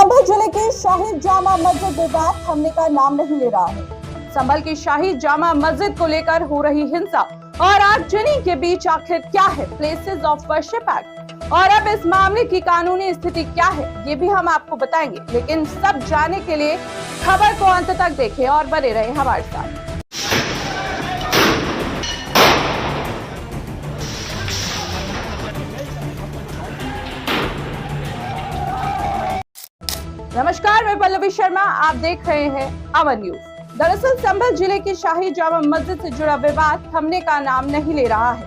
संभल जिले के शाही जामा मस्जिद विवाद थमने का नाम नहीं ले रहा है। संभल की शाही जामा मस्जिद को लेकर हो रही हिंसा और आगजनी के बीच आखिर क्या है प्लेसेस ऑफ वर्शिप एक्ट और अब इस मामले की कानूनी स्थिति क्या है, ये भी हम आपको बताएंगे। लेकिन सब जानने के लिए खबर को अंत तक देखें और बने रहे हमारे साथ। नमस्कार, मैं पल्लवी शर्मा, आप देख रहे हैं अमर न्यूज। दरअसल संभल जिले की शाही जामा मस्जिद से जुड़ा विवाद थमने का नाम नहीं ले रहा है।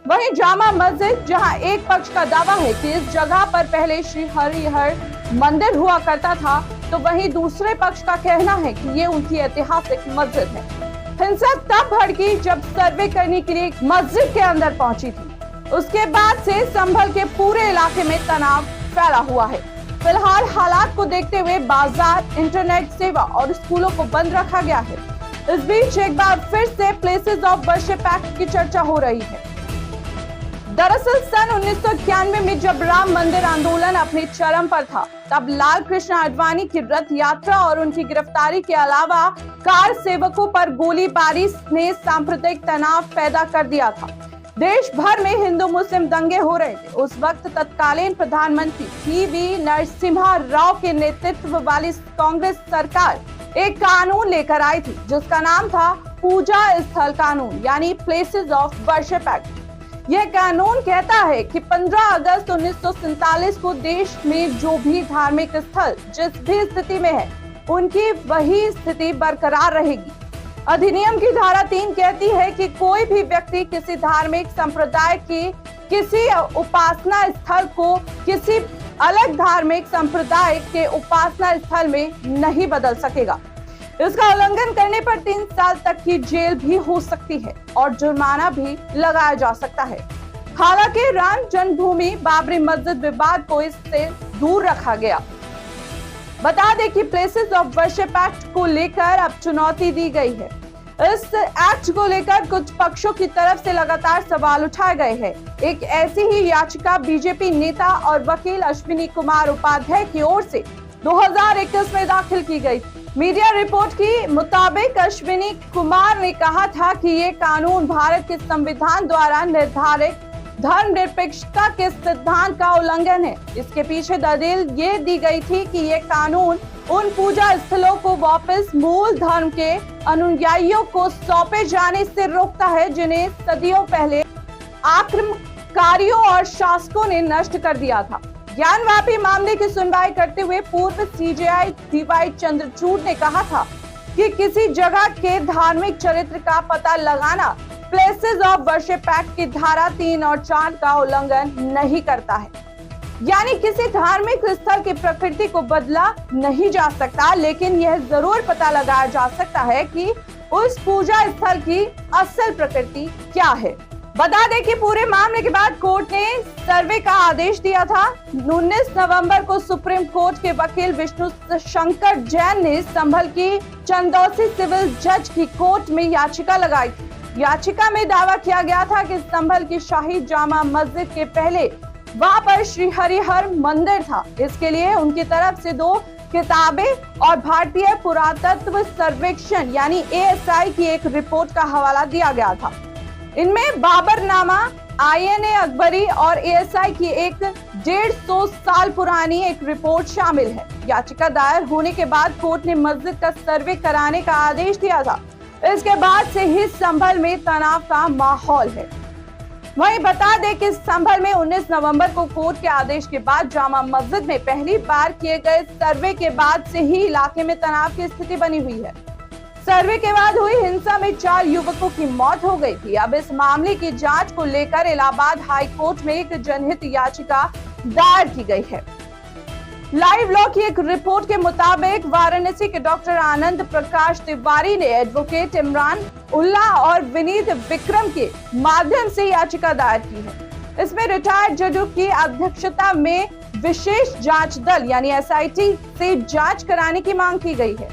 वहीं जामा मस्जिद, जहां एक पक्ष का दावा है कि इस जगह पर पहले श्री हरिहर मंदिर हुआ करता था, तो वहीं दूसरे पक्ष का कहना है कि ये उनकी ऐतिहासिक मस्जिद है। हिंसा तब भड़की जब सर्वे करने के लिए मस्जिद के अंदर पहुंची थी। उसके बाद से संभल के पूरे इलाके में तनाव फैला हुआ है। फिलहाल हालात को देखते हुए बाजार, इंटरनेट सेवा और स्कूलों को बंद रखा गया है। इस बीच एक बार फिर से प्लेसेस ऑफ वर्शिप एक्ट की चर्चा हो रही है। दरअसल सन 1991 में जब राम मंदिर आंदोलन अपने चरम पर था, तब लाल कृष्ण आडवाणी की रथ यात्रा और उनकी गिरफ्तारी के अलावा कार सेवकों पर गोलीबारी ने सांप्रदायिक तनाव पैदा कर दिया था। देश भर में हिंदू मुस्लिम दंगे हो रहे थे। उस वक्त तत्कालीन प्रधानमंत्री पी.वी. नरसिम्हा राव के नेतृत्व वाली कांग्रेस सरकार एक कानून लेकर आई थी, जिसका नाम था पूजा स्थल कानून, यानी प्लेसेस ऑफ वर्शिप एक्ट। यह कानून कहता है कि 15 अगस्त 1947 को देश में जो भी धार्मिक स्थल जिस भी स्थिति में है, उनकी वही स्थिति बरकरार रहेगी। अधिनियम की धारा 3 कहती है कि कोई भी व्यक्ति किसी धार्मिक संप्रदाय के किसी उपासना स्थल को किसी अलग धार्मिक संप्रदाय के उपासना स्थल में नहीं बदल सकेगा। इसका उल्लंघन करने पर 3 साल तक की जेल भी हो सकती है और जुर्माना भी लगाया जा सकता है। हालांकि राम जन्मभूमि बाबरी मस्जिद विवाद को इससे दूर रखा गया। बता दें कि प्लेसेस ऑफ वर्शिप एक्ट को लेकर अब चुनौती दी गई है। इस एक्ट को लेकर कुछ पक्षों की तरफ से लगातार सवाल उठाए गए हैं। एक ऐसी ही याचिका बीजेपी नेता और वकील अश्विनी कुमार उपाध्याय की ओर से 2021 में दाखिल की गई। मीडिया रिपोर्ट के मुताबिक अश्विनी कुमार ने कहा था कि ये कानून भारत के संविधान द्वारा निर्धारित धर्मनिरपेक्षता के सिद्धांत का उल्लंघन है। इसके पीछे दलील ये दी गई थी कि ये कानून उन पूजा स्थलों को वापस मूल धर्म के अनुयायियों को सौंपे जाने से रोकता है, जिन्हें सदियों पहले आक्रमणकारियों और शासकों ने नष्ट कर दिया था। ज्ञानवापी मामले की सुनवाई करते हुए पूर्व सीजेआई डी.वाई. चंद्रचूड़ ने कहा था कि किसी जगह के धार्मिक चरित्र का पता लगाना प्लेसेस ऑफ वर्शिप एक्ट की धारा 3 और 4 का उल्लंघन नहीं करता है। यानी किसी धार्मिक स्थल की प्रकृति को बदला नहीं जा सकता, लेकिन यह जरूर पता लगाया जा सकता है कि उस पूजा स्थल की असल प्रकृति क्या है। बता दें कि पूरे मामले के बाद कोर्ट ने सर्वे का आदेश दिया था। 19 नवंबर को सुप्रीम कोर्ट के वकील विष्णु शंकर जैन ने संभल की चंदौसी सिविल जज की कोर्ट में याचिका लगाई थी। याचिका में दावा किया गया था कि संभल की शाही जामा मस्जिद के पहले वहां पर श्री हरिहर मंदिर था। इसके लिए उनकी तरफ से 2 किताबें और भारतीय पुरातत्व सर्वेक्षण यानी ASI की एक रिपोर्ट का हवाला दिया गया था। इनमें बाबरनामा, INA अकबरी और ASI की एक 150 साल पुरानी एक रिपोर्ट शामिल है। याचिका दायर होने के बाद कोर्ट ने मस्जिद का सर्वे कराने का आदेश दिया था। इसके बाद से ही संभल में तनाव का माहौल है। वहीं बता दें कि संभल में 19 नवंबर को कोर्ट के आदेश के बाद जामा मस्जिद में पहली बार किए गए सर्वे के बाद से ही इलाके में तनाव की स्थिति बनी हुई है। सर्वे के बाद हुई हिंसा में 4 युवकों की मौत हो गई थी। अब इस मामले की जांच को लेकर इलाहाबाद हाई कोर्ट में एक जनहित याचिका दायर की गई है। लाइव लॉ की एक रिपोर्ट के मुताबिक वाराणसी के डॉक्टर आनंद प्रकाश तिवारी ने एडवोकेट इमरान उल्ला और विनीत विक्रम के माध्यम से याचिका दायर की है। इसमें रिटायर्ड जजों की अध्यक्षता में विशेष जांच दल यानी SIT से जांच कराने की मांग की गई है।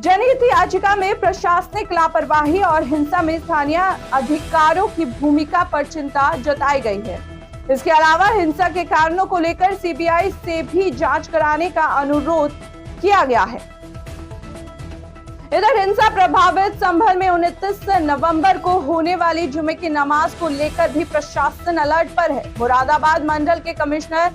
जनहित याचिका में प्रशासनिक लापरवाही और हिंसा में स्थानीय अधिकारियों की भूमिका पर चिंता जताई गई है। इसके अलावा हिंसा के कारणों को लेकर सीबीआई से भी जांच कराने का अनुरोध किया गया है। इधर हिंसा प्रभावित संभल में 29 नवंबर को होने वाली जुमे की नमाज को लेकर भी प्रशासन अलर्ट पर है। मुरादाबाद मंडल के कमिश्नर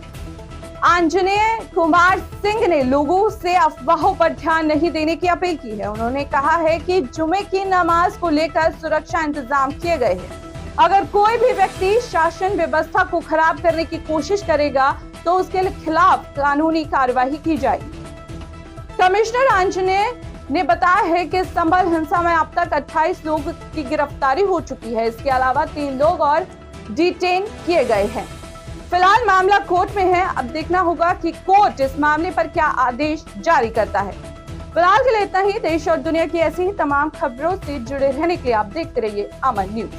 आंजनेय कुमार सिंह ने लोगों से अफवाहों पर ध्यान नहीं देने की अपील की है। उन्होंने कहा है कि जुमे की नमाज को लेकर सुरक्षा इंतजाम किए गए हैं। अगर कोई भी व्यक्ति शासन व्यवस्था को खराब करने की कोशिश करेगा तो उसके खिलाफ कानूनी कार्रवाई की जाएगी। कमिश्नर आंजनेय ने बताया है कि संभल हिंसा में अब तक 28 लोगों की गिरफ्तारी हो चुकी है। इसके अलावा 3 लोग और डिटेन किए गए हैं। फिलहाल मामला कोर्ट में है। अब देखना होगा कि कोर्ट इस मामले पर क्या आदेश जारी करता है। फिलहाल के लिए इतना ही। देश और दुनिया की ऐसी ही तमाम खबरों से जुड़े रहने के लिए आप देखते रहिए अमन न्यूज।